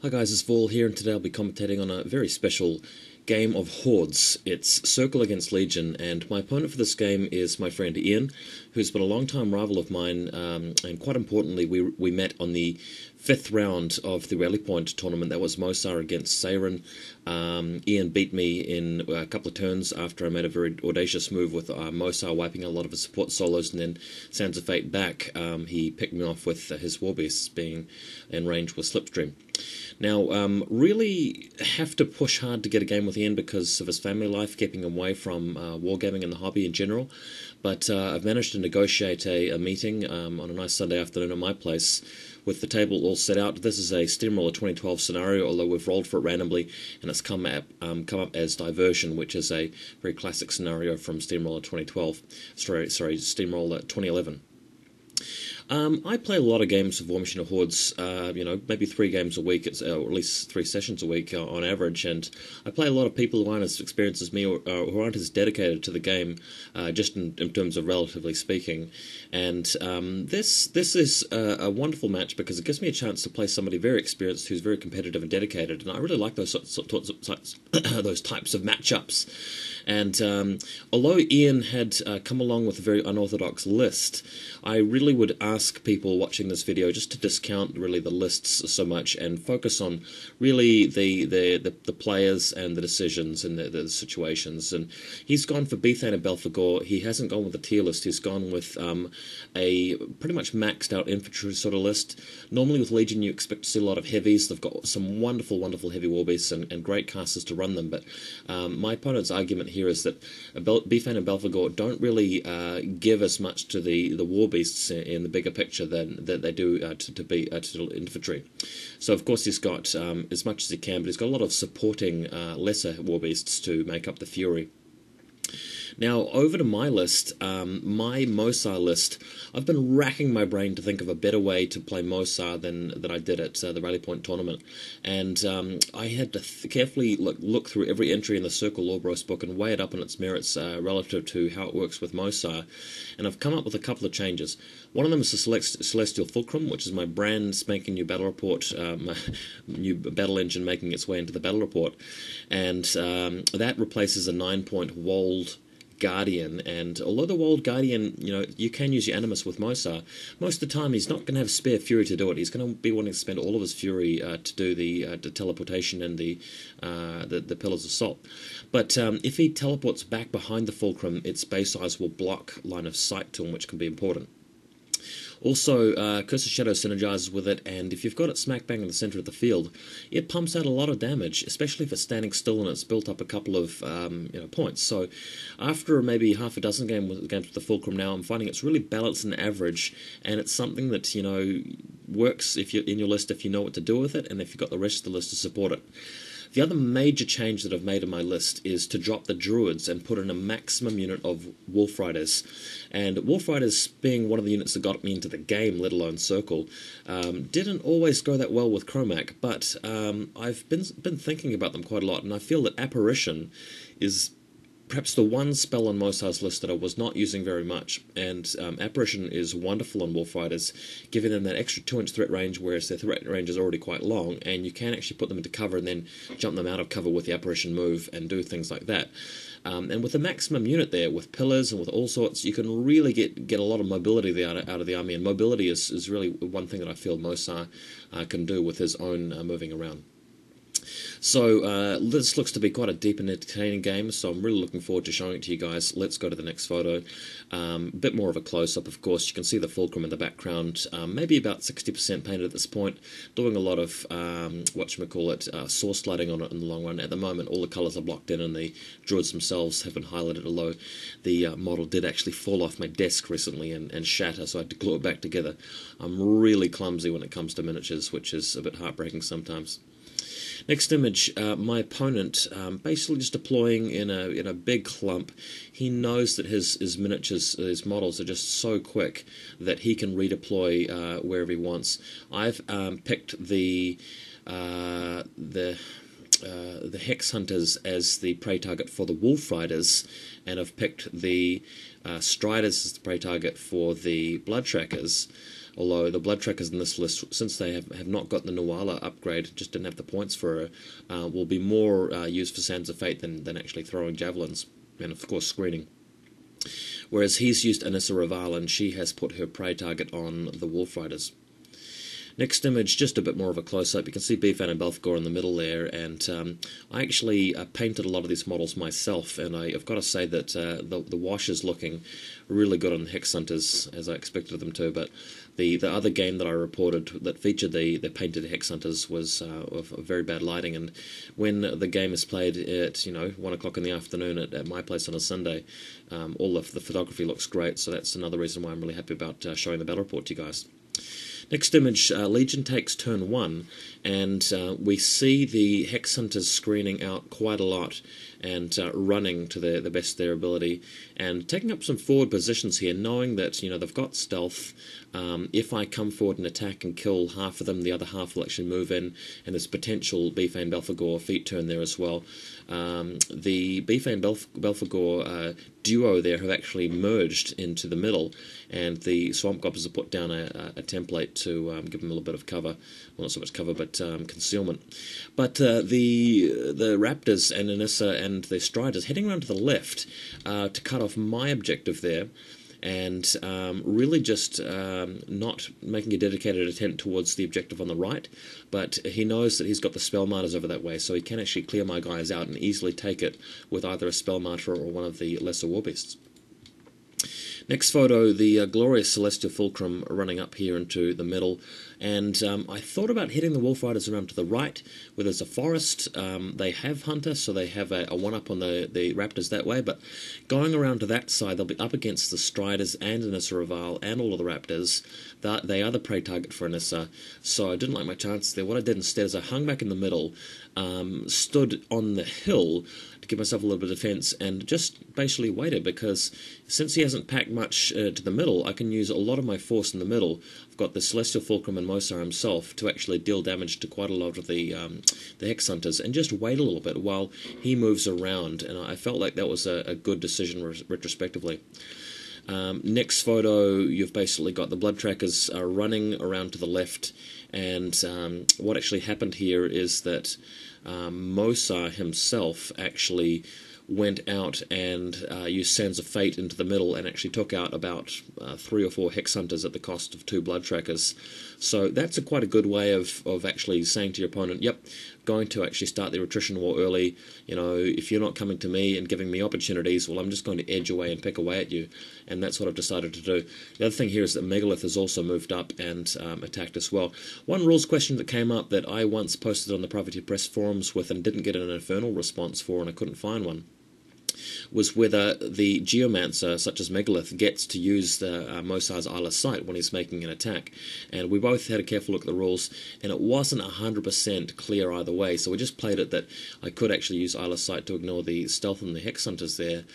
Hi guys, it's Vol here, and today I'll be commentating on a very special game of Hordes. It's Circle against Legion, and my opponent for this game is my friend Ian, who's been a long-time rival of mine, and quite importantly, we met on the 5th round of the Rally Point tournament. That was Mohsar against Seiren. Ian beat me in a couple of turns after I made a very audacious move with Mohsar wiping a lot of his support solos, and then Sands of Fate back. He picked me off with his Warbeasts being in range with Slipstream. Now, really have to push hard to get a game with Ian because of his family life, keeping him away from wargaming and the hobby in general. But I've managed to negotiate a meeting on a nice Sunday afternoon at my place with the table all set out. This is a Steamroller 2012 scenario, although we've rolled for it randomly, and it's come up as Diversion, which is a very classic scenario from Steamroller 2012. Sorry, Steamroller 2011. I play a lot of games of War Machine or Hordes, maybe 3 games a week, or at least 3 sessions a week on average, and I play a lot of people who aren't as experienced as me or who aren't as dedicated to the game, just in terms of relatively speaking. And this is a wonderful match because it gives me a chance to play somebody very experienced who's very competitive and dedicated, and I really like those those types of matchups. And although Ian had come along with a very unorthodox list, I really would ask people watching this video just to discount really the lists so much and focus on really the players and the decisions and the situations. And he's gone for Bethayne Belphegor. He hasn't gone with a tier list. He's gone with a pretty much maxed out infantry sort of list. Normally with Legion you expect to see a lot of heavies. They've got some wonderful heavy warbeasts and great casters to run them, but my opponent's argument here is that Bethayne and Belphegor don't really give as much to the warbeasts in the bigger picture than they do to infantry. So of course he's got as much as he can, but he's got a lot of supporting lesser warbeasts to make up the fury. Now, over to my list, my Mohsar list. I've been racking my brain to think of a better way to play Mohsar than I did at the Rally Point tournament, and I had to carefully look through every entry in the Circle Lawbros book and weigh it up on its merits relative to how it works with Mohsar, and I've come up with a couple of changes. One of them is the Celestial Fulcrum, which is my brand spanking new battle report, my new battle engine making its way into the battle report, and that replaces a 9-point Wold Guardian. And although the Wold Guardian, you can use your Animus with Mohsar, most of the time he's not going to have spare fury to do it. He's going to be wanting to spend all of his fury to do the teleportation and the Pillars of Salt. But if he teleports back behind the Fulcrum, its base size will block line of sight to him, which can be important. Also, Curse of Shadow synergizes with it, and if you've got it smack bang in the center of the field, it pumps out a lot of damage, especially if it's standing still and it's built up a couple of points. So after maybe half a dozen games with the Fulcrum now, I'm finding it's really balanced and average, and it's something that works if you're in your list if you know what to do with it, and if you've got the rest of the list to support it. The other major change that I've made in my list is to drop the Druids and put in a maximum unit of Wolfriders. And Wolfriders, being one of the units that got me into the game, let alone Circle, didn't always go that well with Chromac, but I've been thinking about them quite a lot, and I feel that Apparition is perhaps the one spell on Mohsar's list that I was not using very much, and Apparition is wonderful on Wolfriders, giving them that extra 2-inch threat range, whereas their threat range is already quite long, and you can actually put them into cover and then jump them out of cover with the Apparition move and do things like that. And with the maximum unit there, with pillars and with all sorts, you can really get a lot of mobility out of the army, and mobility is really one thing that I feel Mohsar can do with his own moving around. So this looks to be quite a deep and entertaining game, so I'm really looking forward to showing it to you guys. Let's go to the next photo. A bit more of a close-up, of course. You can see the Fulcrum in the background, maybe about 60% painted at this point, doing a lot of, source sliding on it in the long run. At the moment, all the colours are blocked in, and the Druids themselves have been highlighted, although the model did actually fall off my desk recently and shatter, so I had to glue it back together. I'm really clumsy when it comes to miniatures, which is a bit heartbreaking sometimes. Next image, my opponent basically just deploying in a big clump. He knows that his miniatures, his models are just so quick that he can redeploy wherever he wants. I've picked the Hex Hunters as the prey target for the Wolfriders, and I've picked the Striders as the prey target for the Bloodtrackers. although the Bloodtrackers in this list, since they have not got the Nuala upgrade, just didn't have the points for her, will be more used for Sands of Fate than actually throwing javelins, and of course screening. Whereas he's used Anyssa Ryvaal, and she has put her prey target on the Wolfriders. Next image, just a bit more of a close-up. You can see Bethayne Belphegor in the middle there, and I actually painted a lot of these models myself, and I've got to say that the wash is looking really good on the Hex Hunters, as I expected them to, but the other game that I reported that featured the painted Hex Hunters was of very bad lighting, and when the game is played at 1 o'clock in the afternoon at my place on a Sunday, all of the photography looks great, so that's another reason why I'm really happy about showing the battle report to you guys. Next image, Legion takes turn 1, and we see the Hex Hunters screening out quite a lot and running to the best of their ability and taking up some forward positions here, knowing that they've got stealth. If I come forward and attack and kill half of them, the other half will actually move in, and there's potential Bethayne Belphegor feet turn there as well. The Bethayne Belphegor duo there have actually merged into the middle, and the Swamp Gobbers have put down a template to give them a little bit of cover. Well, not so much cover, but concealment. But the Raptors and Anyssa and the Striders heading around to the left to cut off my objective there, and really just not making a dedicated attempt towards the objective on the right, but he knows that he's got the Spell Martyrs over that way, so he can actually clear my guys out and easily take it with either a Spell Martyr or one of the lesser Warbeasts. Next photo, the glorious Celestial Fulcrum running up here into the middle, and I thought about hitting the Wolfriders around to the right, where there's a forest. They have Hunter, so they have a one-up on the Raptors that way, but going around to that side, they'll be up against the Striders and Anyssa Ryvaal and all of the Raptors. They are the prey target for Anyssa, so I didn't like my chances there. What I did instead is I hung back in the middle, stood on the hill to give myself a little bit of defense, and just basically waited, because since he hasn't packed much to the middle, I can use a lot of my force in the middle. I've got the Celestial Fulcrum and Mohsar himself to actually deal damage to quite a lot of the Hex Hunters, and just wait a little bit while he moves around, and I felt like that was a good decision retrospectively. Next photo, you've basically got the Bloodtrackers running around to the left, and what actually happened here is that Mohsar himself actually went out and used Sands of Fate into the middle and actually took out about 3 or 4 Hex Hunters at the cost of 2 Bloodtrackers. So that's quite a good way of actually saying to your opponent, yep, going to actually start the attrition war early. If you're not coming to me and giving me opportunities, well, I'm just going to edge away and pick away at you, and that's what I've decided to do. The other thing here is that Megalith has also moved up and attacked as well. One rules question that came up that I once posted on the Privateer Press forums with and didn't get an infernal response for, and I couldn't find one, was whether the Geomancer, such as Megalith, gets to use the Mohsar's Isle of Sight when he's making an attack. And we both had a careful look at the rules, and it wasn't 100% clear either way, so we just played it that I could actually use Isle of Sight to ignore the stealth and the Hex Hunters there.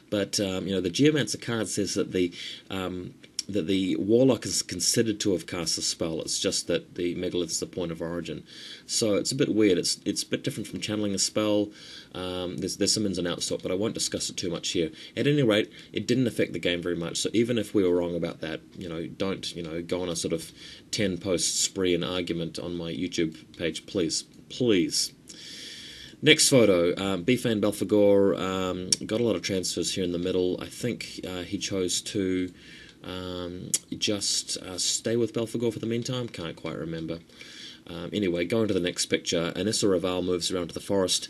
But, the Geomancer card says that the Warlock is considered to have cast a spell. It's just that the Megalith is the point of origin. So it's a bit weird. It's a bit different from channeling a spell. There's some ins and outs to it, but I won't discuss it too much here. At any rate, it didn't affect the game very much. So even if we were wrong about that, don't go on a sort of 10-post spree and argument on my YouTube page, please. Please. Next photo, Bethayne Belphegor got a lot of transfers here in the middle. I think he chose to just stay with Belphegor for the meantime. Can't quite remember. Anyway, going to the next picture, Anyssa Ryvaal moves around to the forest,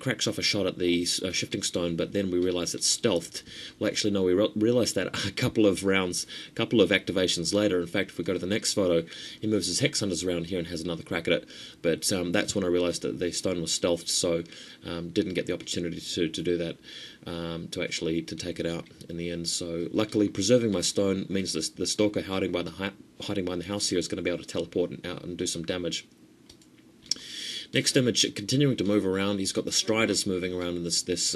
cracks off a shot at the shifting stone, but then we realise it's stealthed. Well, actually, no, we realised that a couple of activations later. In fact, if we go to the next photo, he moves his Hex Hunters around here and has another crack at it. But that's when I realised that the stone was stealthed, so didn't get the opportunity to do that, to take it out in the end. So luckily, preserving my stone means the Stalker hiding by the house here is going to be able to teleport out and do some damage. Next image, continuing to move around, he's got the Striders moving around in this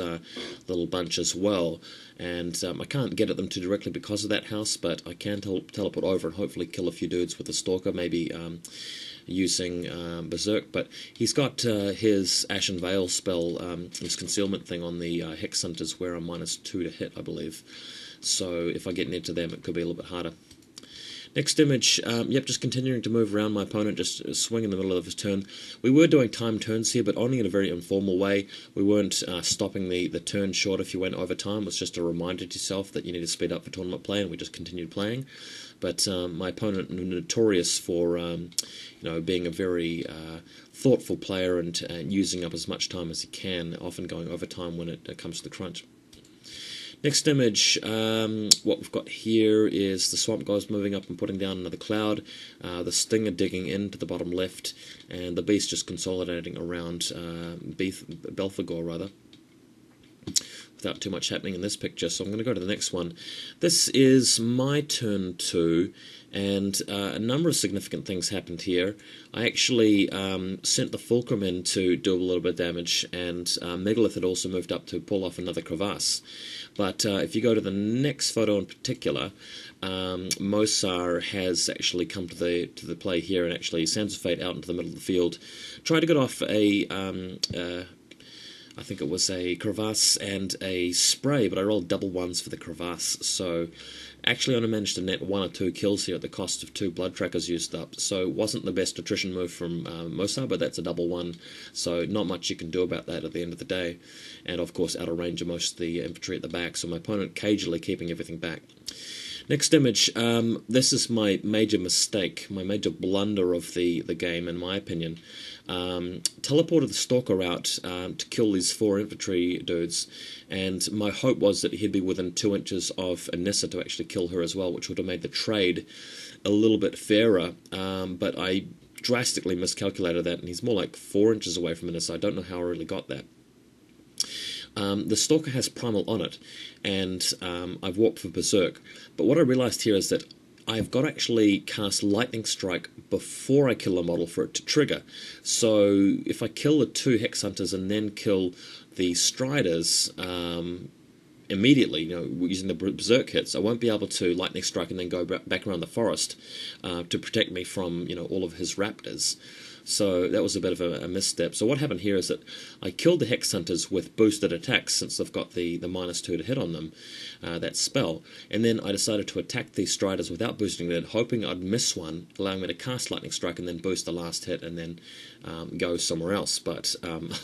little bunch as well, and I can't get at them too directly because of that house, but I can teleport over and hopefully kill a few dudes with the Stalker, maybe using Berserk. But he's got his Ashen Veil spell, his concealment thing on the Hex Hunters, where I'm -2 to hit, I believe. So if I get near to them, it could be a little bit harder. Next image, yep, just continuing to move around my opponent, just swing in the middle of his turn. We were doing timed turns here, but only in a very informal way. We weren't stopping the turn short if you went over time. It was just a reminder to yourself that you need to speed up for tournament play, and we just continued playing. But my opponent, notorious for being a very thoughtful player and using up as much time as he can, often going over time when it comes to the crunch. Next image, what we've got here is the Swamp Guys moving up and putting down another cloud, the Stinger digging into the bottom left, and the Beast just consolidating around Belphegor, rather, without too much happening in this picture. So I'm going to go to the next one. This is my turn 2, and a number of significant things happened here. I actually sent the Fulcrum in to do a little bit of damage, and Megalith had also moved up to pull off another crevasse. But if you go to the next photo in particular, Mohsar has actually come to the play here, and actually Sands of Fate out into the middle of the field, tried to get off a I think it was a crevasse and a spray, but I rolled double ones for the crevasse, so actually only managed to net 1 or 2 kills here at the cost of 2 Bloodtrackers used up. So it wasn't the best attrition move from Mohsar, but that's a double 1, so not much you can do about that at the end of the day. And of course out of range of most of the infantry at the back, so my opponent cagily keeping everything back. Next image, this is my major mistake, my major blunder of the game, in my opinion. Teleported the Stalker out to kill these 4 infantry dudes, and my hope was that he'd be within 2 inches of Anyssa to actually kill her as well, which would have made the trade a little bit fairer, but I drastically miscalculated that, and he's more like 4 inches away from Anyssa. I don't know how I really got that. The Stalker has Primal on it, and I've warped for Berserk, but what I realised here is that I've got to actually cast Lightning Strike before I kill a model for it to trigger. So if I kill the 2 Hex Hunters and then kill the Striders immediately, using the Berserk hits, I won't be able to Lightning Strike and then go back around the forest to protect me from all of his Raptors. So that was a bit of a misstep. So what happened here is that I killed the Hex Hunters with boosted attacks, since they've got the -2 to hit on them, that spell. And then I decided to attack these Striders without boosting it, hoping I'd miss one, allowing me to cast Lightning Strike and then boost the last hit and then go somewhere else. But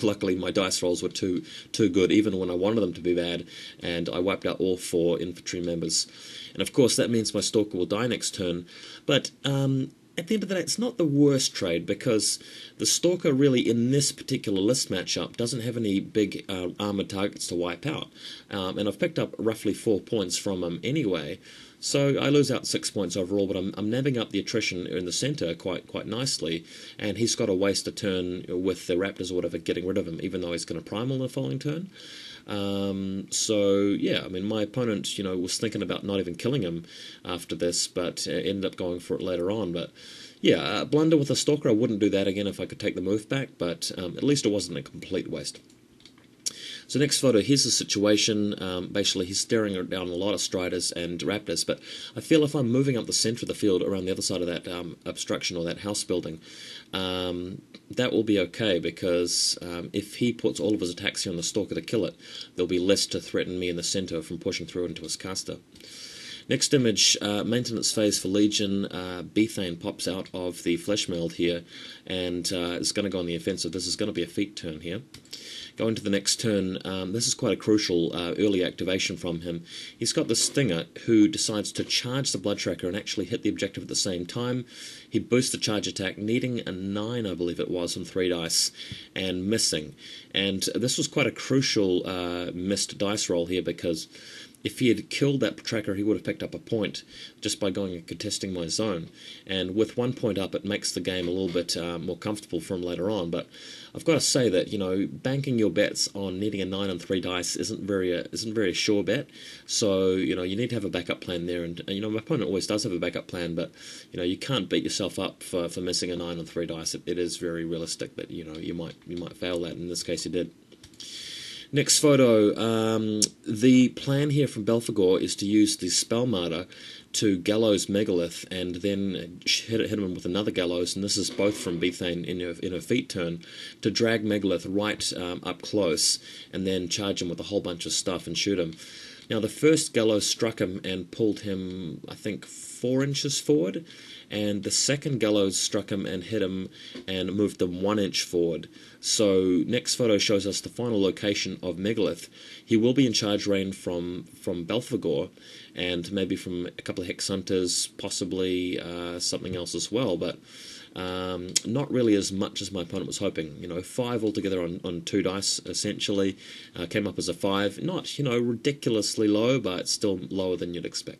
luckily my dice rolls were too good, even when I wanted them to be bad, and I wiped out all 4 infantry members. And of course that means my Stalker will die next turn. But at the end of the day, it's not the worst trade, because the Stalker really, in this particular list matchup, doesn't have any big armoured targets to wipe out. And I've picked up roughly 4 points from him anyway, so I lose out 6 points overall, but I'm nabbing up the attrition in the centre quite nicely, and he's got to waste a turn with the Raptors or whatever getting rid of him, even though he's going to primal the following turn. So yeah, I mean, my opponent, was thinking about not even killing him after this, but ended up going for it later on. But yeah, blunder with a Stalker, I wouldn't do that again if I could take the move back, but at least it wasn't a complete waste. So next photo, here's the situation. Basically, he's staring down a lot of Striders and Raptors, but I feel if I'm moving up the centre of the field around the other side of that obstruction or that house building, that will be okay, because if he puts all of his attacks here on the Stalker to kill it, there'll be less to threaten me in the centre from pushing through into his caster. Next image, maintenance phase for Legion. Bethayne pops out of the flesh meld here, and is going to go on the offensive. This is going to be a feat turn here. Going to the next turn, this is quite a crucial early activation from him. He's got the Stinger, who decides to charge the Bloodtracker and actually hit the objective at the same time. He boosts the charge attack, needing a 9, I believe it was, on 3 dice, and missing. And this was quite a crucial missed dice roll here, because if he had killed that tracker, he would have picked up a point just by going and contesting my zone. And with 1 point up, it makes the game a little bit more comfortable for him later on. But I've got to say that, banking your bets on needing a 9 on 3 dice isn't very sure bet. So, you need to have a backup plan there. And my opponent always does have a backup plan, but, you can't beat yourself up for missing a 9 on 3 dice. It is very realistic that, you might fail that. In this case, you did. Next photo, the plan here from Belphegor is to use the Spell Martyr to Gallows Megalith and then hit him with another Gallows, and this is both from Bethayne in her feat turn, to drag Megalith right up close and then charge him with a whole bunch of stuff and shoot him. Now, the first gallows struck him and pulled him, I think, 4 inches forward, and the second gallows struck him and hit him and moved them 1 inch forward. So, next photo shows us the final location of Megalith. He will be in charge range from Belphegor, and maybe from a couple of Hex Hunters, possibly something else as well, but not really as much as my opponent was hoping. 5 altogether on 2 dice, essentially. Came up as a 5. Not, ridiculously low, but still lower than you'd expect.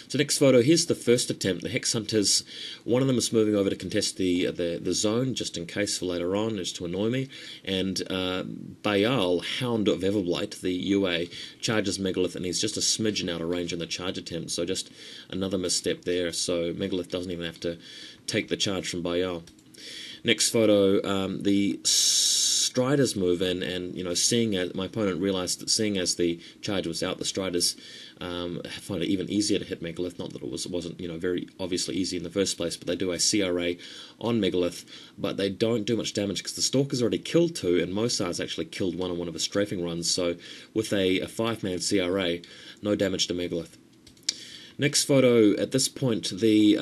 So next photo, here's the first attempt. The Hex Hunters, one of them is moving over to contest the zone, just in case for later on, just to annoy me. And Bayal, Hound of Everblight, the UA, charges Megalith, and he's just a smidgen out of range in the charge attempt. So just another misstep there. So Megalith doesn't even have to take the charge from Bayal. Next photo, the Striders move in, and seeing as my opponent realised that seeing as the charge was out, the Striders find it even easier to hit Megalith. Not that it wasn't very obviously easy in the first place, but they do a CRA on Megalith, but they don't do much damage because the Stalker's already killed 2, and Mohsar's actually killed 1 on one of his strafing runs. So with a 5-man CRA, no damage to Megalith. Next photo, at this point, the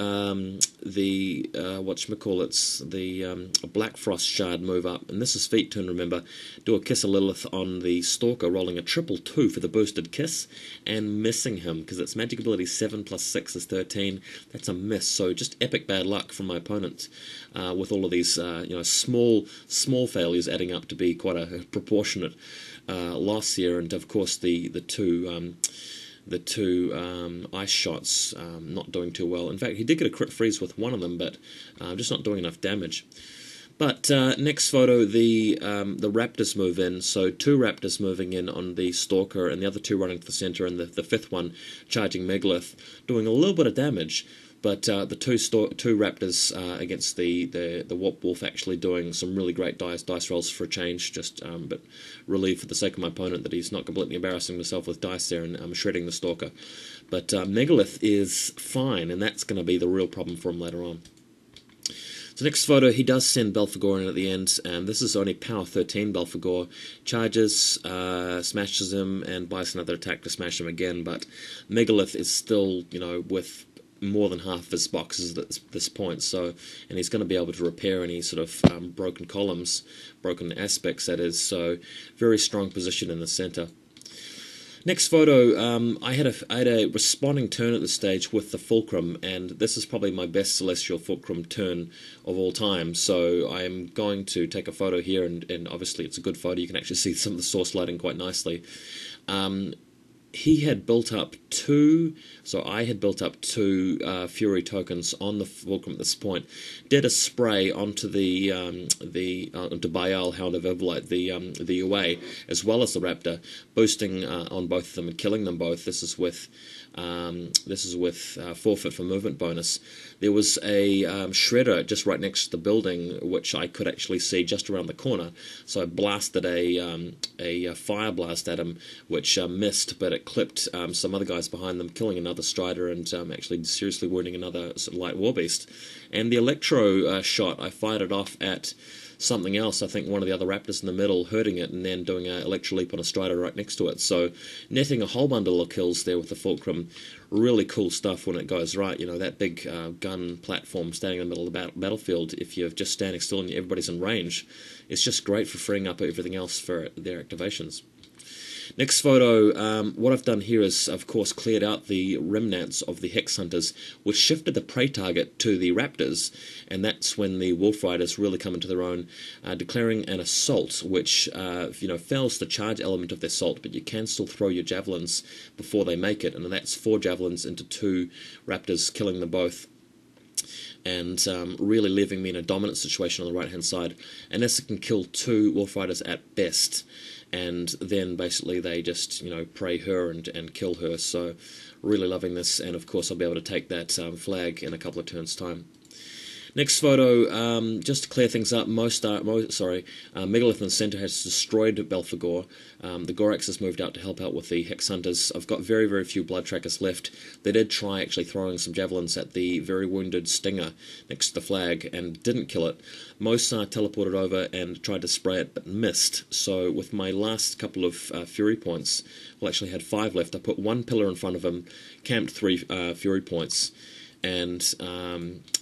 Blackfrost Shard move up, and this is feat turn, remember, do a Kiss of Lilith on the Stalker, rolling a 2/2 for the boosted Kiss, and missing him, because its magic ability 7 plus 6 is 13, that's a miss, so just epic bad luck from my opponent, with all of these, small failures adding up to be quite a proportionate loss here, and of course the two ice shots not doing too well. In fact, he did get a crit freeze with one of them, but just not doing enough damage. But next photo, the Raptors move in. So 2 Raptors moving in on the Stalker, and the other 2 running to the center, and the 5th one charging Megalith, doing a little bit of damage. But the two Raptors against the Warpwolf actually doing some really great dice rolls for a change, just but relieved for the sake of my opponent that he's not completely embarrassing himself with dice there and shredding the Stalker. But Megalith is fine, and that's going to be the real problem for him later on. So next photo, he does send Belphegor in at the end, and this is only power 13 Belphegor. Charges, smashes him, and buys another attack to smash him again, but Megalith is still, with more than half his boxes at this point, so, and he's going to be able to repair any sort of broken columns, broken aspects, that is, so very strong position in the center. Next photo, I had a responding turn at this stage with the Fulcrum, and this is probably my best Celestial Fulcrum turn of all time, so I'm going to take a photo here, and obviously it's a good photo, you can actually see some of the source lighting quite nicely. He had built up 2, so I had built up 2 Fury tokens on the Fulcrum at this point. Did a spray onto onto Bayal, Hound of Everblight, the UA, as well as the Raptor, boosting on both of them and killing them both. This is with forfeit for movement bonus. There was a shredder just right next to the building, which I could actually see just around the corner. So I blasted a fire blast at him, which missed, but it clipped some other guys behind them, killing another Strider and actually seriously wounding another light warbeast. And the electro shot, I fired it off at something else, I think one of the other Raptors in the middle, hurting it, and then doing an electro leap on a Strider right next to it. So netting a whole bundle of kills there with the Fulcrum. Really cool stuff when it goes right. That big gun platform standing in the middle of the battlefield, if you're just standing still and everybody's in range, it's just great for freeing up everything else for their activations. Next photo, what I've done here is, of course, cleared out the remnants of the Hex Hunters, which shifted the prey target to the Raptors, and that's when the Wolfriders really come into their own, declaring an assault, which, fails the charge element of the assault, but you can still throw your javelins before they make it, and that's 4 javelins into 2 Raptors, killing them both, and really leaving me in a dominant situation on the right-hand side. Anyssa can kill 2 Wolfriders at best, and then basically they just, prey her and kill her, so really loving this, and of course I'll be able to take that flag in a couple of turns' time. Next photo, just to clear things up, Megalith in the centre has destroyed Belphegor. The Gorax has moved out to help out with the Hex Hunters. I've got very, very few Bloodtrackers left. They did try actually throwing some javelins at the very wounded Stinger next to the flag and didn't kill it. Mohsar teleported over and tried to spray it but missed. So with my last couple of Fury points, well, actually had 5 left. I put 1 pillar in front of him, camped 3 Fury points, and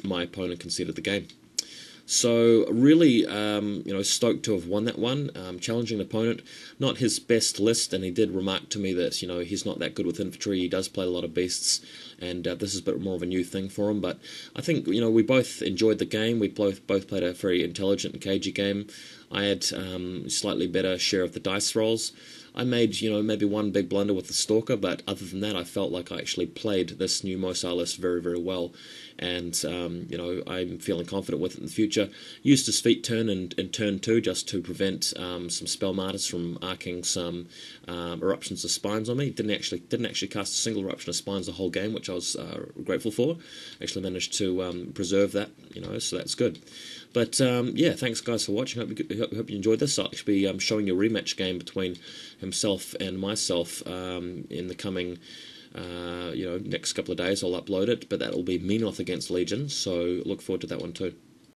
my opponent conceded the game. So really, stoked to have won that one. Challenging opponent, not his best list, and he did remark to me that he's not that good with infantry. He does play a lot of beasts, and this is a bit more of a new thing for him. But I think we both enjoyed the game. We both played a very intelligent and cagey game. I had slightly better share of the dice rolls. I made, maybe one big blunder with the Stalker, but other than that, I felt like I actually played this new Mohsar list very, very well. And, I'm feeling confident with it in the future. Used his feet turn in turn 2 just to prevent some Spell Martyrs from arcing some eruptions of spines on me. Didn't actually cast a single eruption of spines the whole game, which I was grateful for. Actually managed to preserve that, so that's good. But, yeah, thanks, guys, for watching. Hope you enjoyed this. I'll actually be showing you a rematch game between himself and myself in the coming, next couple of days. I'll upload it, but that'll be Megalith against Legion, so look forward to that one too.